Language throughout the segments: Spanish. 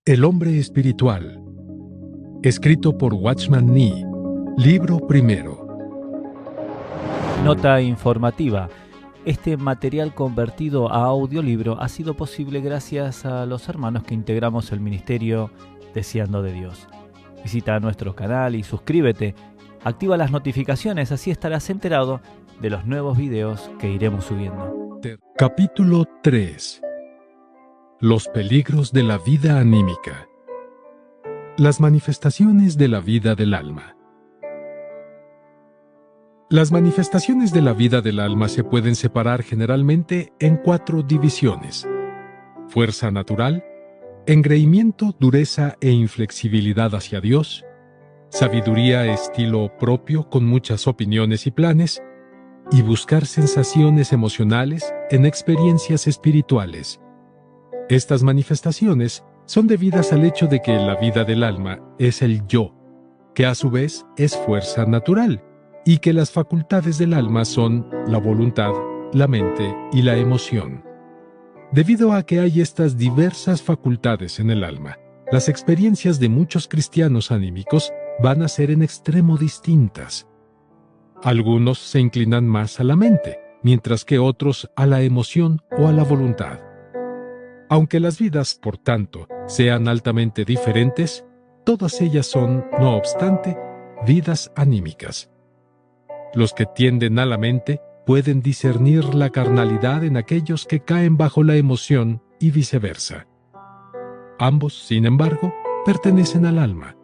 El hombre espiritual. Escrito por Watchman Nee. Libro primero. Nota informativa. Este material convertido a audiolibro ha sido posible gracias a los hermanos que integramos el ministerio Deseando de Dios. Visita nuestro canal y suscríbete. Activa las notificaciones, así estarás enterado de los nuevos videos que iremos subiendo. Capítulo 3. Los peligros de la vida anímica. Las manifestaciones de la vida del alma. Las manifestaciones de la vida del alma se pueden separar generalmente en 4 divisiones: fuerza natural, engreimiento, dureza e inflexibilidad hacia Dios, sabiduría estilo propio con muchas opiniones y planes, y buscar sensaciones emocionales en experiencias espirituales. Estas manifestaciones son debidas al hecho de que la vida del alma es el yo, que a su vez es fuerza natural, y que las facultades del alma son la voluntad, la mente y la emoción. Debido a que hay estas diversas facultades en el alma, las experiencias de muchos cristianos anímicos van a ser en extremo distintas. Algunos se inclinan más a la mente, mientras que otros a la emoción o a la voluntad. Aunque las vidas, por tanto, sean altamente diferentes, todas ellas son, no obstante, vidas anímicas. Los que tienden a la mente pueden discernir la carnalidad en aquellos que caen bajo la emoción y viceversa. Ambos, sin embargo, pertenecen al alma.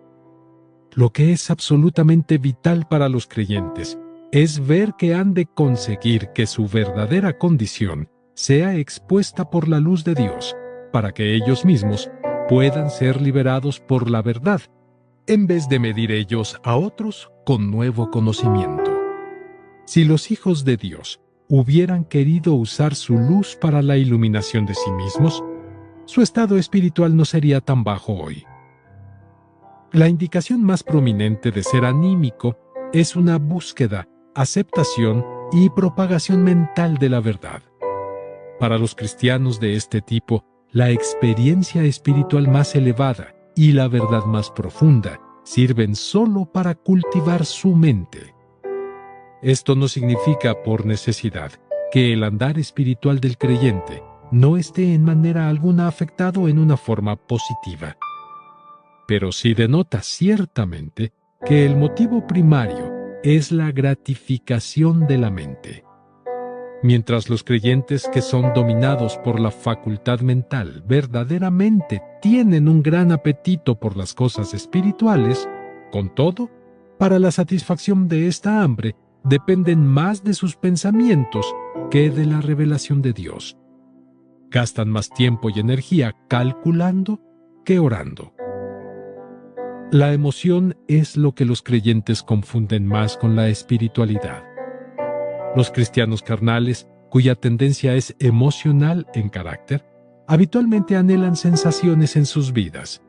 Lo que es absolutamente vital para los creyentes es ver que han de conseguir que su verdadera condición sea expuesta por la luz de Dios, para que ellos mismos puedan ser liberados por la verdad, en vez de medir ellos a otros con nuevo conocimiento. Si los hijos de Dios hubieran querido usar su luz para la iluminación de sí mismos, su estado espiritual no sería tan bajo hoy. La indicación más prominente de ser anímico es una búsqueda, aceptación y propagación mental de la verdad. Para los cristianos de este tipo, la experiencia espiritual más elevada y la verdad más profunda sirven solo para cultivar su mente. Esto no significa, por necesidad, que el andar espiritual del creyente no esté en manera alguna afectado en una forma positiva. Pero sí denota ciertamente que el motivo primario es la gratificación de la mente. Mientras los creyentes que son dominados por la facultad mental verdaderamente tienen un gran apetito por las cosas espirituales, con todo, para la satisfacción de esta hambre dependen más de sus pensamientos que de la revelación de Dios. Gastan más tiempo y energía calculando que orando. La emoción es lo que los creyentes confunden más con la espiritualidad. Los cristianos carnales, cuya tendencia es emocional en carácter, habitualmente anhelan sensaciones en sus vidas.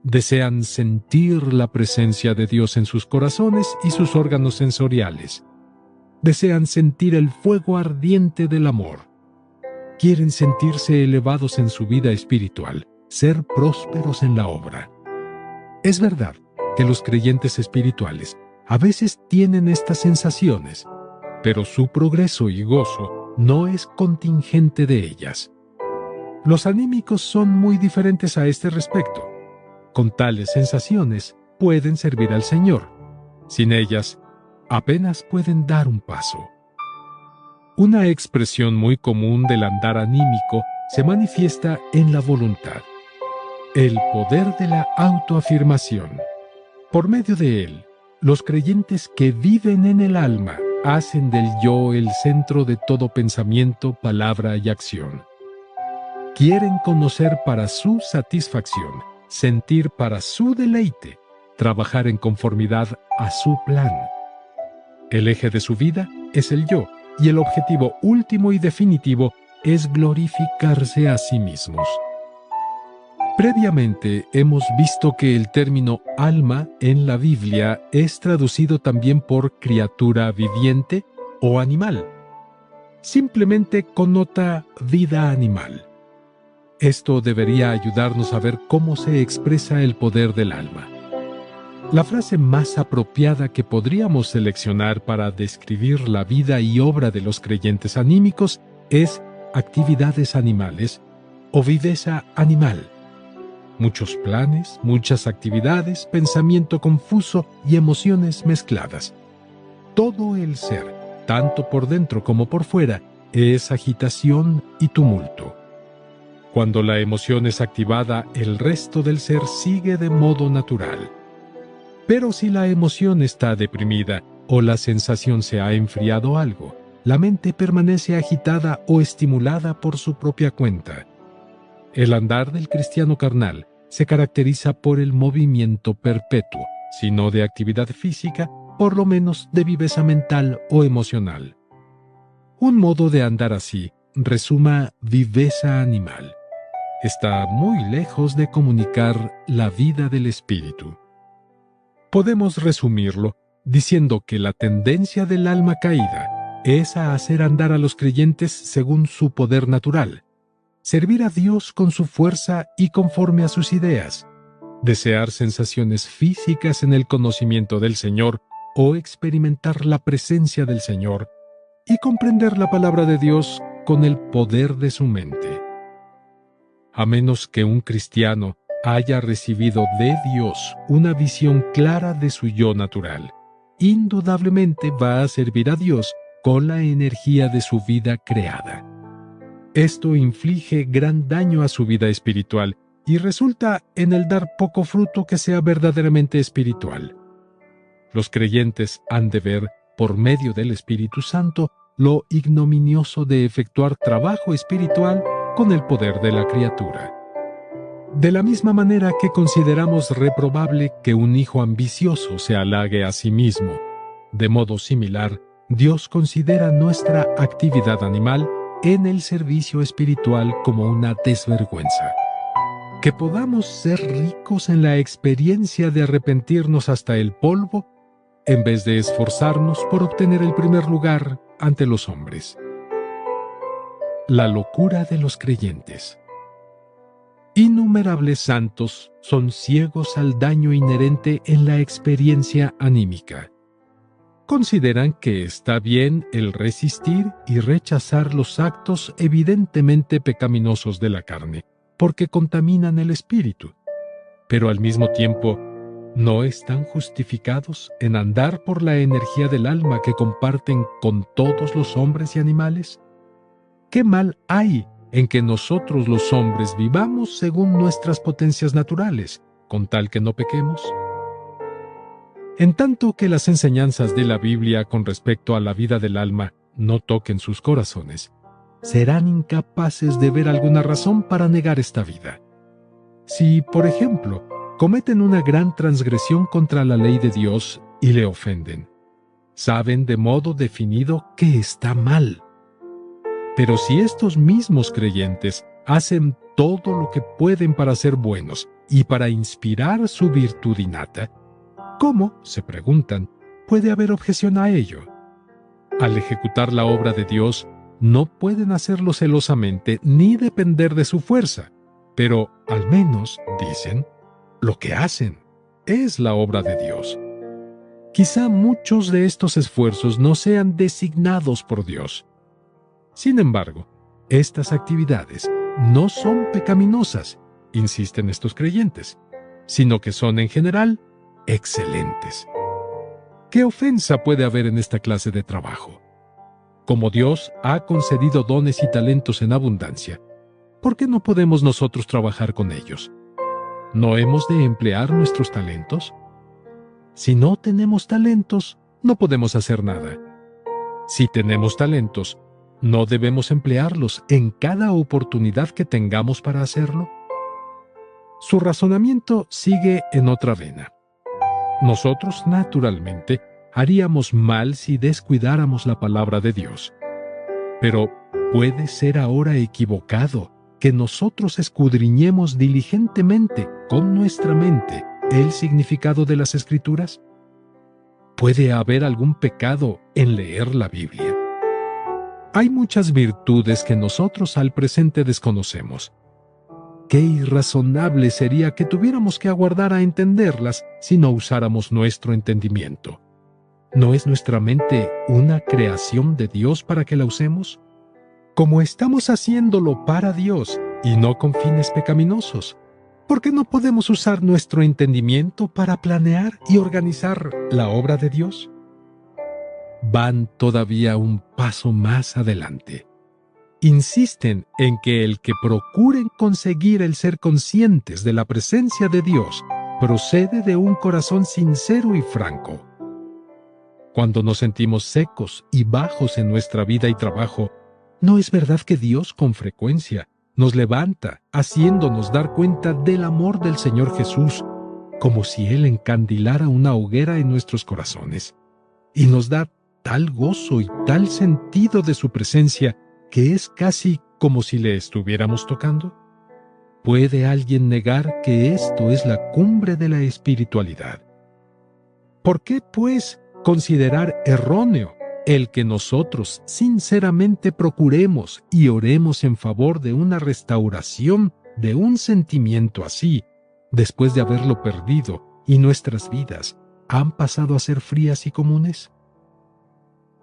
Desean sentir la presencia de Dios en sus corazones y sus órganos sensoriales. Desean sentir el fuego ardiente del amor. Quieren sentirse elevados en su vida espiritual, ser prósperos en la obra. Es verdad que los creyentes espirituales a veces tienen estas sensaciones, pero su progreso y gozo no es contingente de ellas. Los anímicos son muy diferentes a este respecto. Con tales sensaciones pueden servir al Señor. Sin ellas, apenas pueden dar un paso. Una expresión muy común del andar anímico se manifiesta en la voluntad. El poder de la autoafirmación. Por medio de él, los creyentes que viven en el alma hacen del yo el centro de todo pensamiento, palabra y acción. Quieren conocer para su satisfacción, sentir para su deleite, trabajar en conformidad a su plan. El eje de su vida es el yo, y el objetivo último y definitivo es glorificarse a sí mismos. Previamente hemos visto que el término alma en la Biblia es traducido también por criatura viviente o animal. Simplemente connota vida animal. Esto debería ayudarnos a ver cómo se expresa el poder del alma. La frase más apropiada que podríamos seleccionar para describir la vida y obra de los creyentes anímicos es actividades animales o viveza animal. Muchos planes, muchas actividades, pensamiento confuso y emociones mezcladas. Todo el ser, tanto por dentro como por fuera, es agitación y tumulto. Cuando la emoción es activada, el resto del ser sigue de modo natural. Pero si la emoción está deprimida o la sensación se ha enfriado algo, la mente permanece agitada o estimulada por su propia cuenta. El andar del cristiano carnal se caracteriza por el movimiento perpetuo, si no de actividad física, por lo menos de viveza mental o emocional. Un modo de andar así resuma viveza animal. Está muy lejos de comunicar la vida del espíritu. Podemos resumirlo diciendo que la tendencia del alma caída es a hacer andar a los creyentes según su poder natural, servir a Dios con su fuerza y conforme a sus ideas, desear sensaciones físicas en el conocimiento del Señor o experimentar la presencia del Señor y comprender la palabra de Dios con el poder de su mente. A menos que un cristiano haya recibido de Dios una visión clara de su yo natural, indudablemente va a servir a Dios con la energía de su vida creada. Esto inflige gran daño a su vida espiritual y resulta en el dar poco fruto que sea verdaderamente espiritual. Los creyentes han de ver, por medio del Espíritu Santo, lo ignominioso de efectuar trabajo espiritual con el poder de la criatura. De la misma manera que consideramos reprobable que un hijo ambicioso se halague a sí mismo, de modo similar, Dios considera nuestra actividad animal en el servicio espiritual como una desvergüenza. Que podamos ser ricos en la experiencia de arrepentirnos hasta el polvo, en vez de esforzarnos por obtener el primer lugar ante los hombres. La locura de los creyentes. Innumerables santos son ciegos al daño inherente en la experiencia anímica. Consideran que está bien el resistir y rechazar los actos evidentemente pecaminosos de la carne, porque contaminan el espíritu, pero al mismo tiempo no están justificados en andar por la energía del alma que comparten con todos los hombres y animales. ¿Qué mal hay en que nosotros los hombres vivamos según nuestras potencias naturales, con tal que no pequemos? En tanto que las enseñanzas de la Biblia con respecto a la vida del alma no toquen sus corazones, serán incapaces de ver alguna razón para negar esta vida. Si, por ejemplo, cometen una gran transgresión contra la ley de Dios y le ofenden, saben de modo definido que está mal. Pero si estos mismos creyentes hacen todo lo que pueden para ser buenos y para inspirar su virtud innata, ¿cómo, se preguntan, puede haber objeción a ello? Al ejecutar la obra de Dios, no pueden hacerlo celosamente ni depender de su fuerza, pero al menos, dicen, lo que hacen es la obra de Dios. Quizá muchos de estos esfuerzos no sean designados por Dios. Sin embargo, estas actividades no son pecaminosas, insisten estos creyentes, sino que son en general excelentes. ¿Qué ofensa puede haber en esta clase de trabajo? Como Dios ha concedido dones y talentos en abundancia, ¿por qué no podemos nosotros trabajar con ellos? ¿No hemos de emplear nuestros talentos? Si no tenemos talentos, no podemos hacer nada. Si tenemos talentos, ¿no debemos emplearlos en cada oportunidad que tengamos para hacerlo? Su razonamiento sigue en otra vena. Nosotros, naturalmente, haríamos mal si descuidáramos la palabra de Dios. Pero puede ser ahora equivocado que nosotros escudriñemos diligentemente con nuestra mente el significado de las Escrituras. ¿Puede haber algún pecado en leer la Biblia? Hay muchas virtudes que nosotros al presente desconocemos. Qué irrazonable sería que tuviéramos que aguardar a entenderlas si no usáramos nuestro entendimiento. ¿No es nuestra mente una creación de Dios para que la usemos? Como estamos haciéndolo para Dios y no con fines pecaminosos, ¿por qué no podemos usar nuestro entendimiento para planear y organizar la obra de Dios? Van todavía un paso más adelante. Insisten en que el que procuren conseguir el ser conscientes de la presencia de Dios procede de un corazón sincero y franco. Cuando nos sentimos secos y bajos en nuestra vida y trabajo, ¿no es verdad que Dios con frecuencia nos levanta haciéndonos dar cuenta del amor del Señor Jesús, como si Él encandilara una hoguera en nuestros corazones, y nos da tal gozo y tal sentido de su presencia que es casi como si le estuviéramos tocando? ¿Puede alguien negar que esto es la cumbre de la espiritualidad? ¿Por qué, pues, considerar erróneo el que nosotros sinceramente procuremos y oremos en favor de una restauración de un sentimiento así, después de haberlo perdido y nuestras vidas han pasado a ser frías y comunes?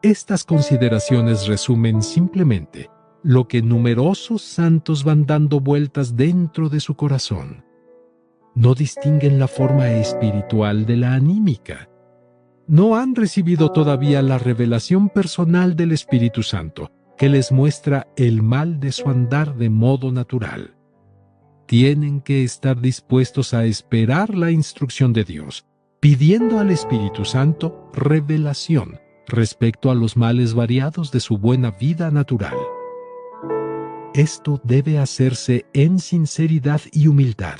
Estas consideraciones resumen simplemente lo que numerosos santos van dando vueltas dentro de su corazón. No distinguen la forma espiritual de la anímica. No han recibido todavía la revelación personal del Espíritu Santo, que les muestra el mal de su andar de modo natural. Tienen que estar dispuestos a esperar la instrucción de Dios, pidiendo al Espíritu Santo revelación respecto a los males variados de su buena vida natural. Esto debe hacerse en sinceridad y humildad,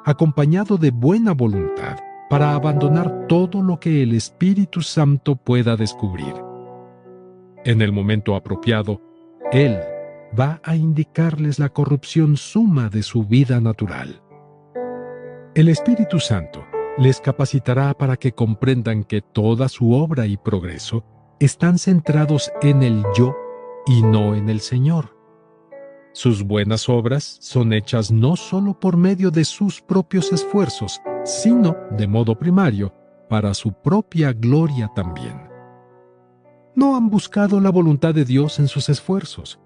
acompañado de buena voluntad, para abandonar todo lo que el Espíritu Santo pueda descubrir. En el momento apropiado, Él va a indicarles la corrupción suma de su vida natural. El Espíritu Santo les capacitará para que comprendan que toda su obra y progreso están centrados en el yo y no en el Señor. Sus buenas obras son hechas no solo por medio de sus propios esfuerzos, sino, de modo primario, para su propia gloria también. No han buscado la voluntad de Dios en sus esfuerzos.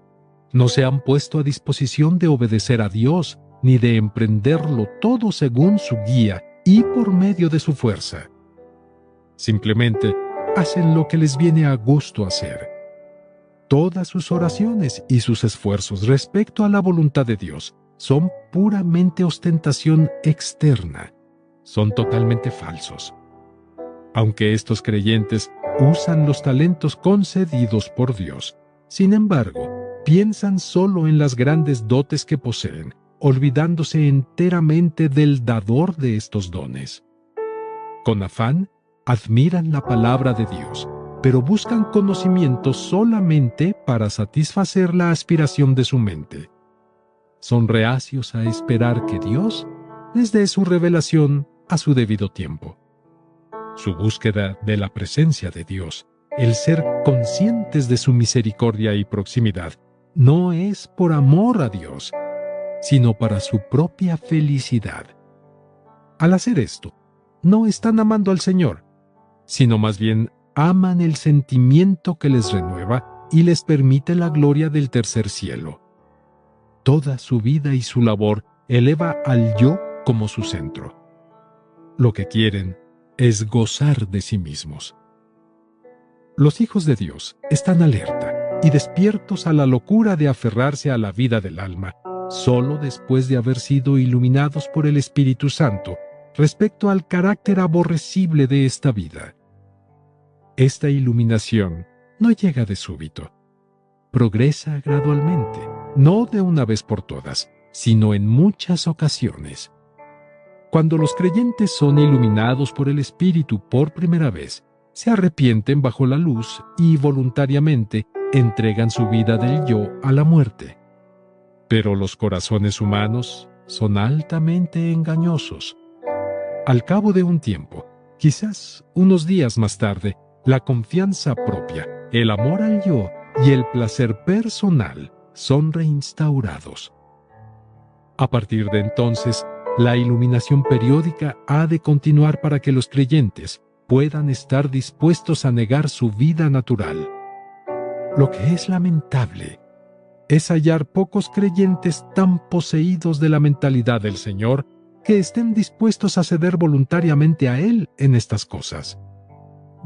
No se han puesto a disposición de obedecer a Dios, ni de emprenderlo todo según su guía y por medio de su fuerza. Simplemente hacen lo que les viene a gusto hacer. Todas sus oraciones y sus esfuerzos respecto a la voluntad de Dios son puramente ostentación externa. Son totalmente falsos. Aunque estos creyentes usan los talentos concedidos por Dios, sin embargo, piensan solo en las grandes dotes que poseen, olvidándose enteramente del dador de estos dones. Con afán, admiran la palabra de Dios, pero buscan conocimiento solamente para satisfacer la aspiración de su mente. Son reacios a esperar que Dios les dé su revelación a su debido tiempo. Su búsqueda de la presencia de Dios, el ser conscientes de su misericordia y proximidad, no es por amor a Dios, sino para su propia felicidad. Al hacer esto, no están amando al Señor, sino más bien aman el sentimiento que les renueva y les permite la gloria del tercer cielo. Toda su vida y su labor eleva al yo como su centro. Lo que quieren es gozar de sí mismos. Los hijos de Dios están alerta y despiertos a la locura de aferrarse a la vida del alma, solo después de haber sido iluminados por el Espíritu Santo respecto al carácter aborrecible de esta vida. Esta iluminación no llega de súbito. Progresa gradualmente, no de una vez por todas, sino en muchas ocasiones. Cuando los creyentes son iluminados por el Espíritu por primera vez, se arrepienten bajo la luz y voluntariamente entregan su vida del yo a la muerte. Pero los corazones humanos son altamente engañosos. Al cabo de un tiempo, quizás unos días más tarde, la confianza propia, el amor al yo y el placer personal son reinstaurados. A partir de entonces, la iluminación periódica ha de continuar para que los creyentes puedan estar dispuestos a negar su vida natural. Lo que es lamentable es hallar pocos creyentes tan poseídos de la mentalidad del Señor que estén dispuestos a ceder voluntariamente a Él en estas cosas.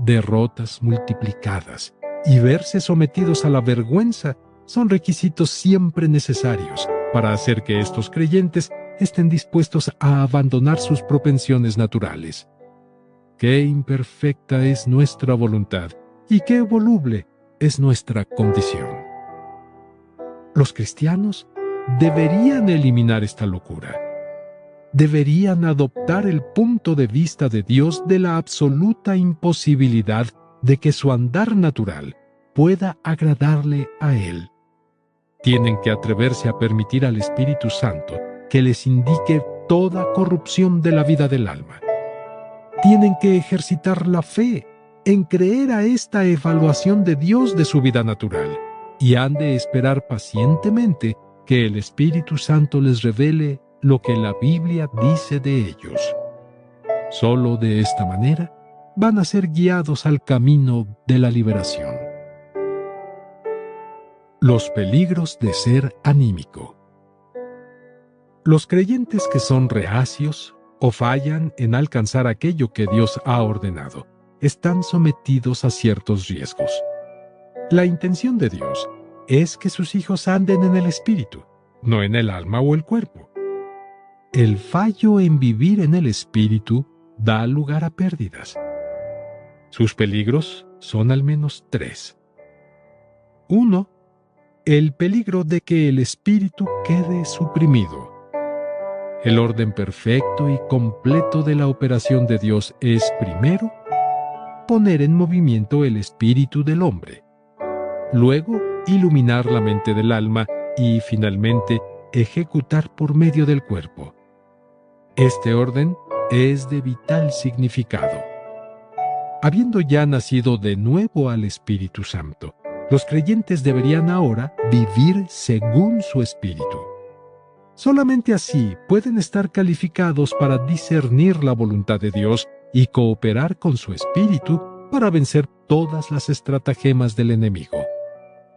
Derrotas multiplicadas y verse sometidos a la vergüenza son requisitos siempre necesarios para hacer que estos creyentes estén dispuestos a abandonar sus propensiones naturales. Qué imperfecta es nuestra voluntad y qué voluble es nuestra condición. Los cristianos deberían eliminar esta locura. Deberían adoptar el punto de vista de Dios de la absoluta imposibilidad de que su andar natural pueda agradarle a Él. Tienen que atreverse a permitir al Espíritu Santo que les indique toda corrupción de la vida del alma. Tienen que ejercitar la fe en creer a esta evaluación de Dios de su vida natural y han de esperar pacientemente que el Espíritu Santo les revele lo que la Biblia dice de ellos. Solo de esta manera van a ser guiados al camino de la liberación. Los peligros de ser anímico. Los creyentes que son reacios o fallan en alcanzar aquello que Dios ha ordenado están sometidos a ciertos riesgos. La intención de Dios es que sus hijos anden en el espíritu, no en el alma o el cuerpo. El fallo en vivir en el espíritu da lugar a pérdidas. Sus peligros son al menos 3. 1. El peligro de que el espíritu quede suprimido. El orden perfecto y completo de la operación de Dios es, primero, poner en movimiento el espíritu del hombre, luego iluminar la mente del alma y, finalmente, ejecutar por medio del cuerpo. Este orden es de vital significado. Habiendo ya nacido de nuevo al Espíritu Santo, los creyentes deberían ahora vivir según su espíritu. Solamente así pueden estar calificados para discernir la voluntad de Dios y cooperar con su espíritu para vencer todas las estratagemas del enemigo.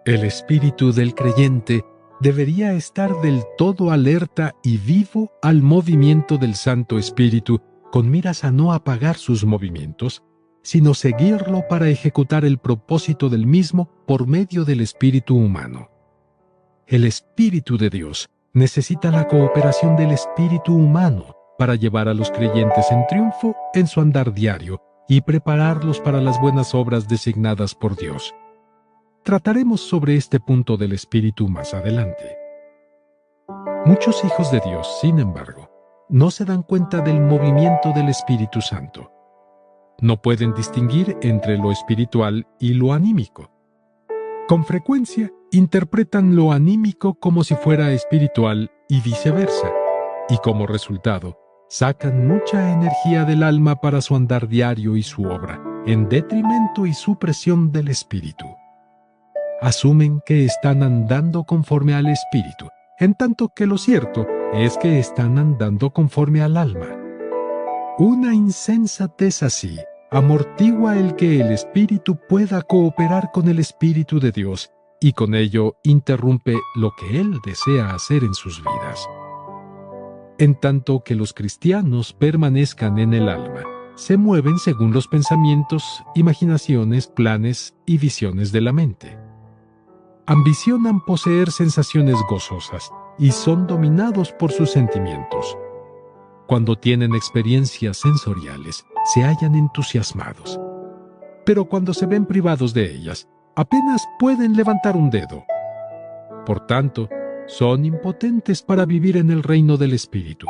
El espíritu del creyente debería estar del todo alerta y vivo al movimiento del Santo Espíritu, con miras a no apagar sus movimientos, sino seguirlo para ejecutar el propósito del mismo por medio del espíritu humano. El Espíritu de Dios necesita la cooperación del espíritu humano para llevar a los creyentes en triunfo en su andar diario y prepararlos para las buenas obras designadas por Dios. Trataremos sobre este punto del espíritu más adelante. Muchos hijos de Dios, sin embargo, no se dan cuenta del movimiento del Espíritu Santo. No pueden distinguir entre lo espiritual y lo anímico. Con frecuencia, interpretan lo anímico como si fuera espiritual y viceversa, y como resultado, sacan mucha energía del alma para su andar diario y su obra, en detrimento y supresión del espíritu. Asumen que están andando conforme al espíritu, en tanto que lo cierto es que están andando conforme al alma. Una insensatez así amortigua el que el espíritu pueda cooperar con el Espíritu de Dios y con ello interrumpe lo que Él desea hacer en sus vidas. En tanto que los cristianos permanezcan en el alma, se mueven según los pensamientos, imaginaciones, planes y visiones de la mente. Ambicionan poseer sensaciones gozosas y son dominados por sus sentimientos. Cuando tienen experiencias sensoriales, se hallan entusiasmados. Pero cuando se ven privados de ellas, apenas pueden levantar un dedo. Por tanto, son impotentes para vivir en el reino del Espíritu.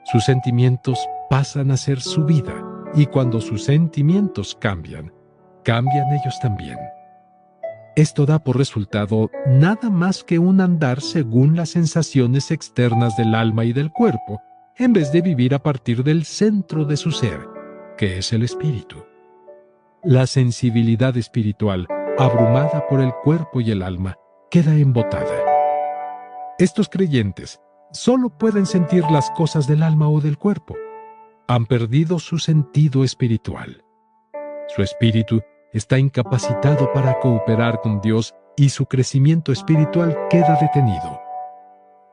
Sus sentimientos pasan a ser su vida, y cuando sus sentimientos cambian, cambian ellos también. Esto da por resultado nada más que un andar según las sensaciones externas del alma y del cuerpo, en vez de vivir a partir del centro de su ser, que es el espíritu. La sensibilidad espiritual, abrumada por el cuerpo y el alma, queda embotada. Estos creyentes Solo pueden sentir las cosas del alma o del cuerpo. Han perdido su sentido espiritual. Su espíritu está incapacitado para cooperar con Dios y su crecimiento espiritual queda detenido.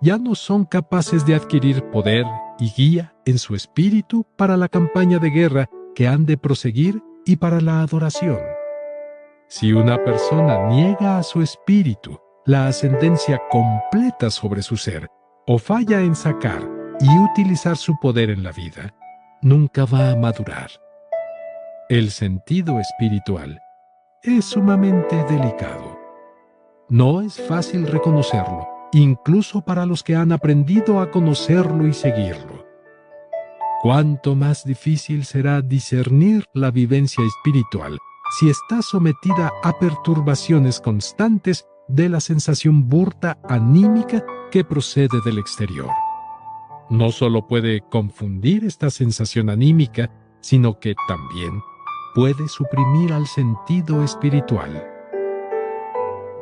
Ya no son capaces de adquirir poder y guía en su espíritu para la campaña de guerra que han de proseguir y para la adoración. Si una persona niega a su espíritu la ascendencia completa sobre su ser, o falla en sacar y utilizar su poder en la vida, nunca va a madurar. El sentido espiritual es sumamente delicado. No es fácil reconocerlo, incluso para los que han aprendido a conocerlo y seguirlo. Cuánto más difícil será discernir la vivencia espiritual si está sometida a perturbaciones constantes de la sensación burda anímica que procede del exterior. No solo puede confundir esta sensación anímica, sino que también puede suprimir al sentido espiritual.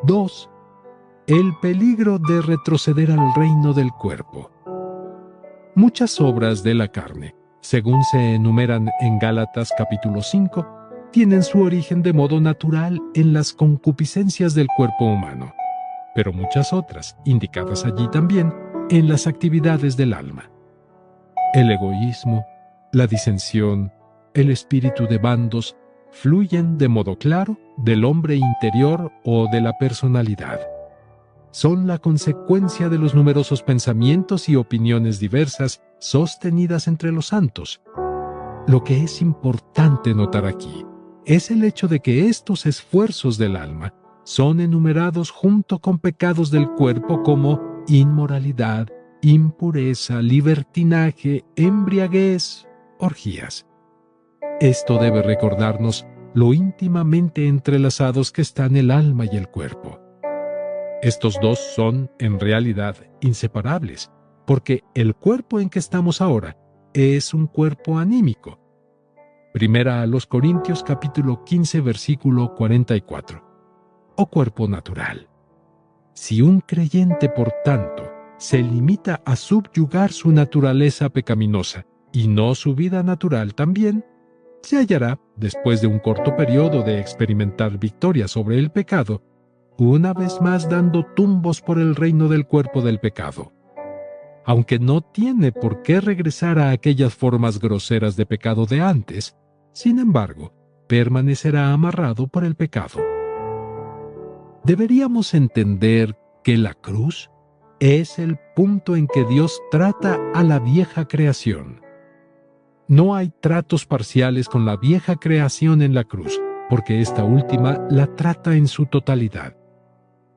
2. El peligro de retroceder al reino del cuerpo. Muchas obras de la carne, según se enumeran en Gálatas capítulo 5, tienen su origen de modo natural en las concupiscencias del cuerpo humano, pero muchas otras, indicadas allí también, en las actividades del alma. El egoísmo, la disensión, el espíritu de bandos, fluyen de modo claro del hombre interior o de la personalidad. Son la consecuencia de los numerosos pensamientos y opiniones diversas sostenidas entre los santos. Lo que es importante notar aquí es el hecho de que estos esfuerzos del alma son enumerados junto con pecados del cuerpo como inmoralidad, impureza, libertinaje, embriaguez, orgías. Esto debe recordarnos lo íntimamente entrelazados que están el alma y el cuerpo. Estos dos son, en realidad, inseparables, porque el cuerpo en que estamos ahora es un cuerpo anímico. Primera a los Corintios capítulo 15 versículo 44. O cuerpo natural. Si un creyente, por tanto, se limita a subyugar su naturaleza pecaminosa y no su vida natural también, se hallará, después de un corto periodo de experimentar victoria sobre el pecado, una vez más dando tumbos por el reino del cuerpo del pecado. Aunque no tiene por qué regresar a aquellas formas groseras de pecado de antes, sin embargo, permanecerá amarrado por el pecado. Deberíamos entender que la cruz es el punto en que Dios trata a la vieja creación. No hay tratos parciales con la vieja creación en la cruz, porque esta última la trata en su totalidad.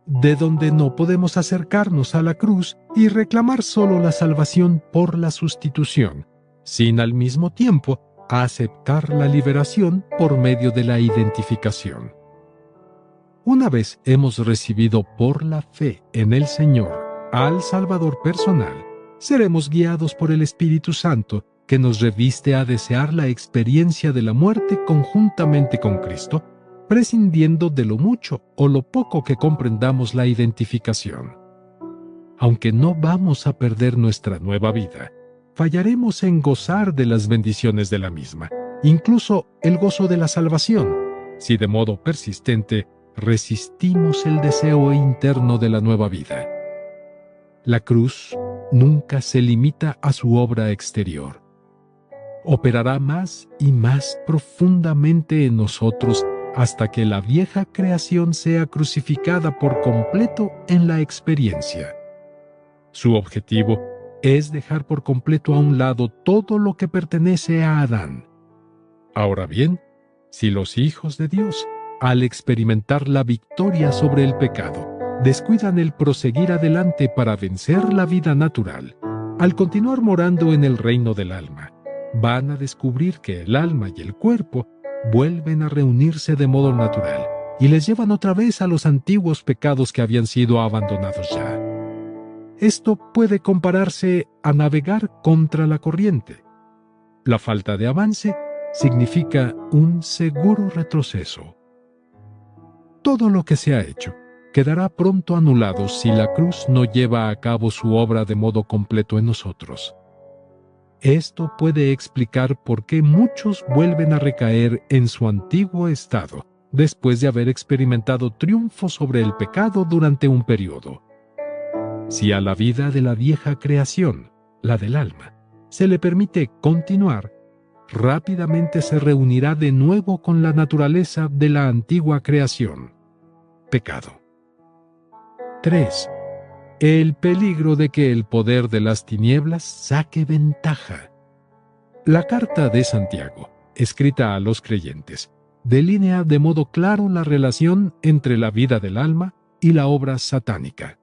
De donde no podemos acercarnos a la cruz y reclamar solo la salvación por la sustitución, sin al mismo tiempo aceptar la liberación por medio de la identificación. Una vez hemos recibido por la fe en el Señor al Salvador personal, seremos guiados por el Espíritu Santo que nos reviste a desear la experiencia de la muerte conjuntamente con Cristo, prescindiendo de lo mucho o lo poco que comprendamos la identificación. Aunque no vamos a perder nuestra nueva vida, fallaremos en gozar de las bendiciones de la misma, incluso el gozo de la salvación, si de modo persistente resistimos el deseo interno de la nueva vida. La cruz nunca se limita a su obra exterior. Operará más y más profundamente en nosotros hasta que la vieja creación sea crucificada por completo en la experiencia. Su objetivo es dejar por completo a un lado todo lo que pertenece a Adán. Ahora bien, si los hijos de Dios, al experimentar la victoria sobre el pecado, descuidan el proseguir adelante para vencer la vida natural, al continuar morando en el reino del alma, van a descubrir que el alma y el cuerpo vuelven a reunirse de modo natural y les llevan otra vez a los antiguos pecados que habían sido abandonados ya. Esto puede compararse a navegar contra la corriente. La falta de avance significa un seguro retroceso. Todo lo que se ha hecho quedará pronto anulado si la cruz no lleva a cabo su obra de modo completo en nosotros. Esto puede explicar por qué muchos vuelven a recaer en su antiguo estado, después de haber experimentado triunfo sobre el pecado durante un periodo. Si a la vida de la vieja creación, la del alma, se le permite continuar, rápidamente se reunirá de nuevo con la naturaleza de la antigua creación, pecado. 3. El peligro de que el poder de las tinieblas saque ventaja. La carta de Santiago, escrita a los creyentes, delinea de modo claro la relación entre la vida del alma y la obra satánica.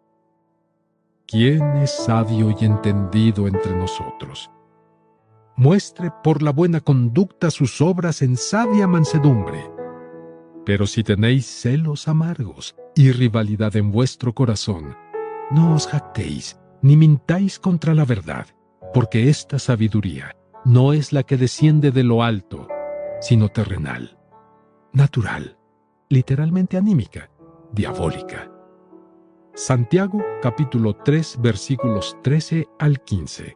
¿Quién es sabio y entendido entre nosotros? Muestre por la buena conducta sus obras en sabia mansedumbre. Pero si tenéis celos amargos y rivalidad en vuestro corazón, no os jactéis, ni mintáis contra la verdad, porque esta sabiduría no es la que desciende de lo alto, sino terrenal, natural, literalmente anímica, diabólica. Santiago capítulo 3 versículos 13 al 15.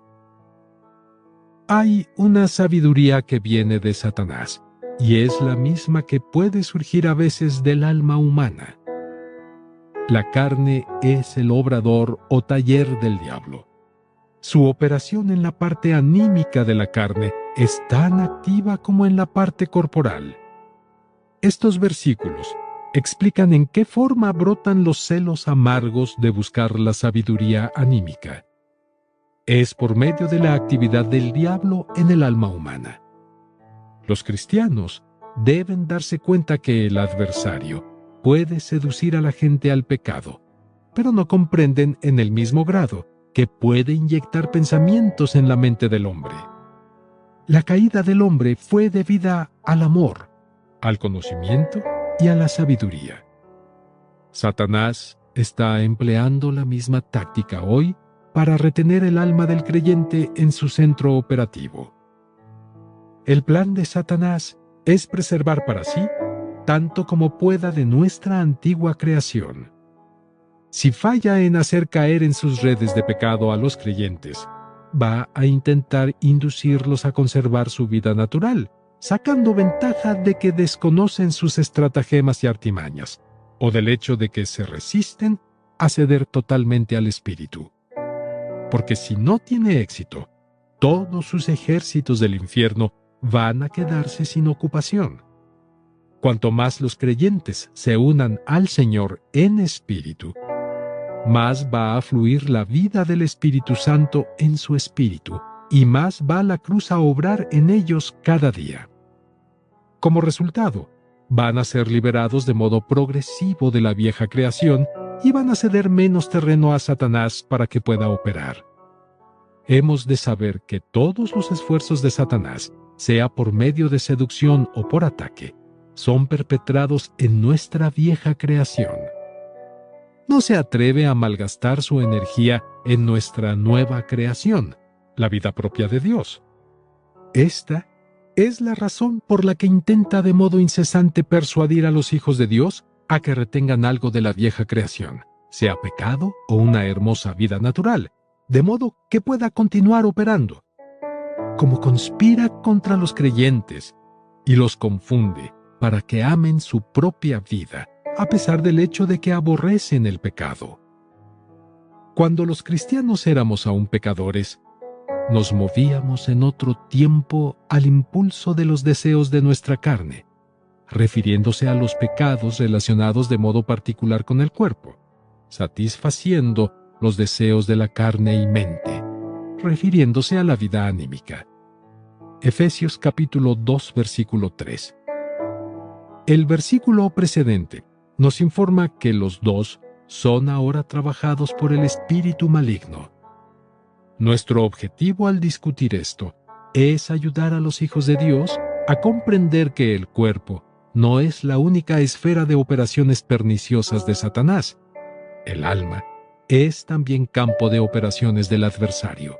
Hay una sabiduría que viene de Satanás, y es la misma que puede surgir a veces del alma humana. La carne es el obrador o taller del diablo. Su operación en la parte anímica de la carne es tan activa como en la parte corporal. Estos versículos explican en qué forma brotan los celos amargos de buscar la sabiduría anímica. Es por medio de la actividad del diablo en el alma humana. Los cristianos deben darse cuenta que el adversario puede seducir a la gente al pecado, pero no comprenden en el mismo grado que puede inyectar pensamientos en la mente del hombre. La caída del hombre fue debida al amor, al conocimiento y a la sabiduría. Satanás está empleando la misma táctica hoy para retener el alma del creyente en su centro operativo. El plan de Satanás es preservar para sí tanto como pueda de nuestra antigua creación. Si falla en hacer caer en sus redes de pecado a los creyentes, va a intentar inducirlos a conservar su vida natural, sacando ventaja de que desconocen sus estratagemas y artimañas, o del hecho de que se resisten a ceder totalmente al espíritu. Porque si no tiene éxito, todos sus ejércitos del infierno van a quedarse sin ocupación. Cuanto más los creyentes se unan al Señor en espíritu, más va a fluir la vida del Espíritu Santo en su espíritu, y más va la cruz a obrar en ellos cada día. Como resultado, van a ser liberados de modo progresivo de la vieja creación y van a ceder menos terreno a Satanás para que pueda operar. Hemos de saber que todos los esfuerzos de Satanás, sea por medio de seducción o por ataque, son perpetrados en nuestra vieja creación. No se atreve a malgastar su energía en nuestra nueva creación, la vida propia de Dios. Esta es la razón por la que intenta de modo incesante persuadir a los hijos de Dios a que retengan algo de la vieja creación, sea pecado o una hermosa vida natural, de modo que pueda continuar operando. Como conspira contra los creyentes y los confunde para que amen su propia vida, a pesar del hecho de que aborrecen el pecado. Cuando los cristianos éramos aún pecadores, nos movíamos en otro tiempo al impulso de los deseos de nuestra carne, refiriéndose a los pecados relacionados de modo particular con el cuerpo, satisfaciendo los deseos de la carne y mente, refiriéndose a la vida anímica. Efesios capítulo 2 versículo 3. El versículo precedente nos informa que los dos son ahora trabajados por el espíritu maligno. Nuestro objetivo al discutir esto es ayudar a los hijos de Dios a comprender que el cuerpo no es la única esfera de operaciones perniciosas de Satanás. El alma es también campo de operaciones del adversario.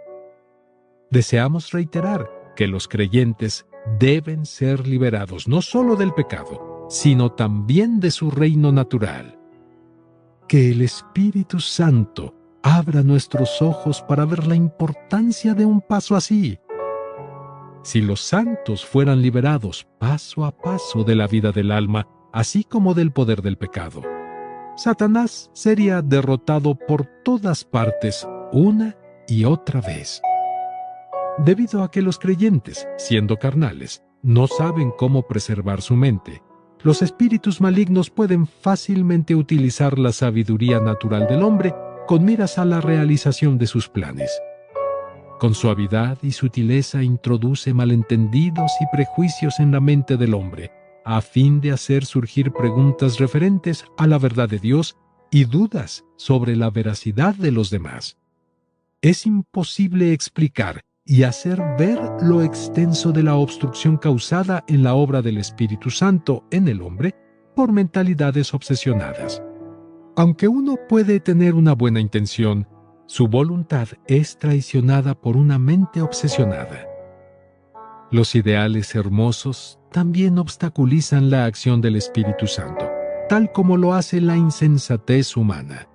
Deseamos reiterar que los creyentes deben ser liberados no solo del pecado, sino también de su reino natural. que el Espíritu Santo abra nuestros ojos para ver la importancia de un paso así. Si los santos fueran liberados paso a paso de la vida del alma, así como del poder del pecado, Satanás sería derrotado por todas partes una y otra vez. Debido a que los creyentes, siendo carnales, no saben cómo preservar su mente, los espíritus malignos pueden fácilmente utilizar la sabiduría natural del hombre con miras a la realización de sus planes. Con suavidad y sutileza introduce malentendidos y prejuicios en la mente del hombre, a fin de hacer surgir preguntas referentes a la verdad de Dios y dudas sobre la veracidad de los demás. Es imposible explicar y hacer ver lo extenso de la obstrucción causada en la obra del Espíritu Santo en el hombre por mentalidades obsesionadas. Aunque uno puede tener una buena intención, su voluntad es traicionada por una mente obsesionada. Los ideales hermosos también obstaculizan la acción del Espíritu Santo, tal como lo hace la insensatez humana.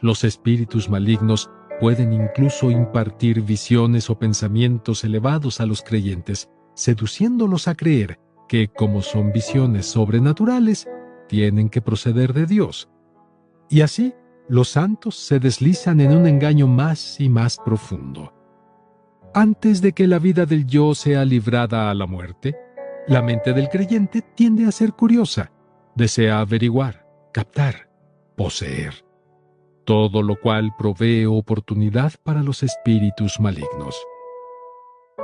Los espíritus malignos pueden incluso impartir visiones o pensamientos elevados a los creyentes, seduciéndolos a creer que, como son visiones sobrenaturales, tienen que proceder de Dios. Y así, los santos se deslizan en un engaño más y más profundo. Antes de que la vida del yo sea librada a la muerte, la mente del creyente tiende a ser curiosa, desea averiguar, captar, poseer, todo lo cual provee oportunidad para los espíritus malignos.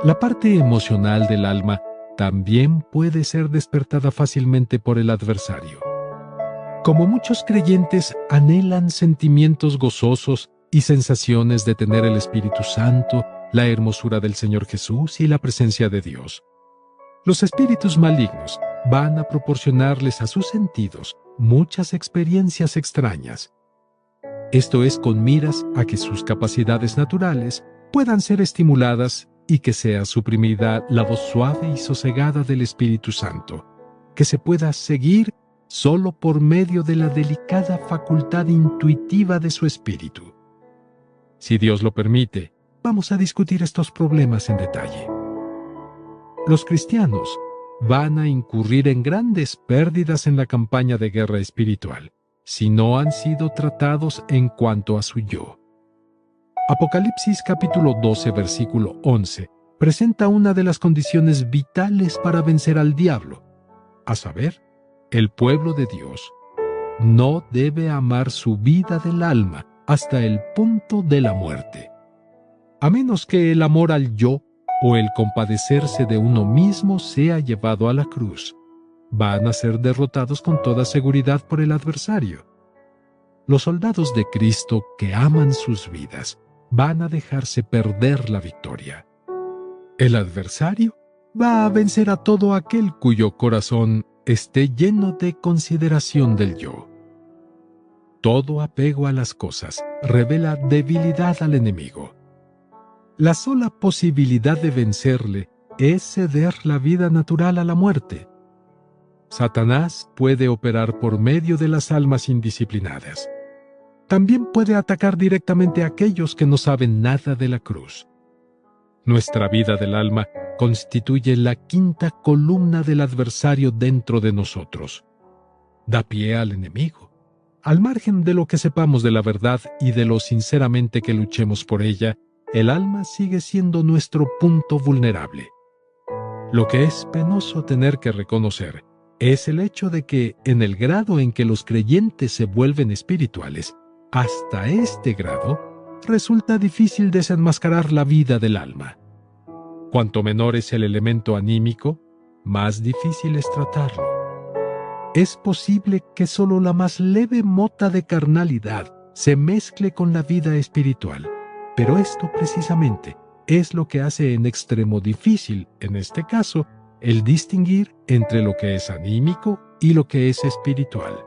La parte emocional del alma también puede ser despertada fácilmente por el adversario. Como muchos creyentes anhelan sentimientos gozosos y sensaciones de tener el Espíritu Santo, la hermosura del Señor Jesús y la presencia de Dios, los espíritus malignos van a proporcionarles a sus sentidos muchas experiencias extrañas. Esto es con miras a que sus capacidades naturales puedan ser estimuladas y que sea suprimida la voz suave y sosegada del Espíritu Santo, que se pueda seguir solo por medio de la delicada facultad intuitiva de su espíritu. Si Dios lo permite, vamos a discutir estos problemas en detalle. Los cristianos van a incurrir en grandes pérdidas en la campaña de guerra espiritual, si no han sido tratados en cuanto a su yo. Apocalipsis capítulo 12, versículo 11, presenta una de las condiciones vitales para vencer al diablo, a saber, el pueblo de Dios no debe amar su vida del alma hasta el punto de la muerte, a menos que el amor al yo o el compadecerse de uno mismo sea llevado a la cruz. Van a ser derrotados con toda seguridad por el adversario. Los soldados de Cristo que aman sus vidas van a dejarse perder la victoria. El adversario va a vencer a todo aquel cuyo corazón esté lleno de consideración del yo. Todo apego a las cosas revela debilidad al enemigo. La sola posibilidad de vencerle es ceder la vida natural a la muerte. Satanás puede operar por medio de las almas indisciplinadas. También puede atacar directamente a aquellos que no saben nada de la cruz. Nuestra vida del alma constituye la quinta columna del adversario dentro de nosotros. Da pie al enemigo. Al margen de lo que sepamos de la verdad y de lo sinceramente que luchemos por ella, el alma sigue siendo nuestro punto vulnerable. Lo que es penoso tener que reconocer es el hecho de que, en el grado en que los creyentes se vuelven espirituales, hasta este grado, resulta difícil desenmascarar la vida del alma. Cuanto menor es el elemento anímico, más difícil es tratarlo. Es posible que solo la más leve mota de carnalidad se mezcle con la vida espiritual, pero esto precisamente es lo que hace en extremo difícil, en este caso, el distinguir entre lo que es anímico y lo que es espiritual.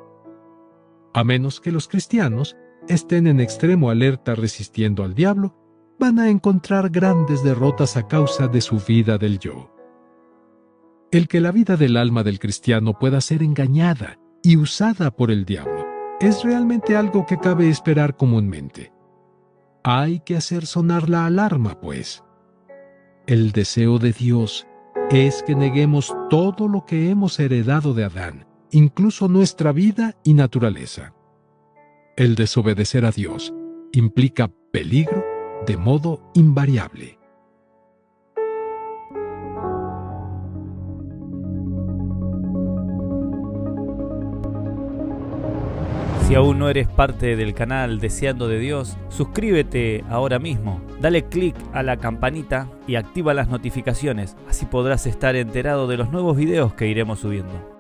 A menos que los cristianos estén en extremo alerta resistiendo al diablo, van a encontrar grandes derrotas a causa de su vida del yo. El que la vida del alma del cristiano pueda ser engañada y usada por el diablo es realmente algo que cabe esperar comúnmente. Hay que hacer sonar la alarma, pues. El deseo de Dios es que neguemos todo lo que hemos heredado de Adán, incluso nuestra vida y naturaleza. El desobedecer a Dios implica peligro de modo invariable. Si aún no eres parte del canal Deseando de Dios, suscríbete ahora mismo, dale clic a la campanita y activa las notificaciones, así podrás estar enterado de los nuevos videos que iremos subiendo.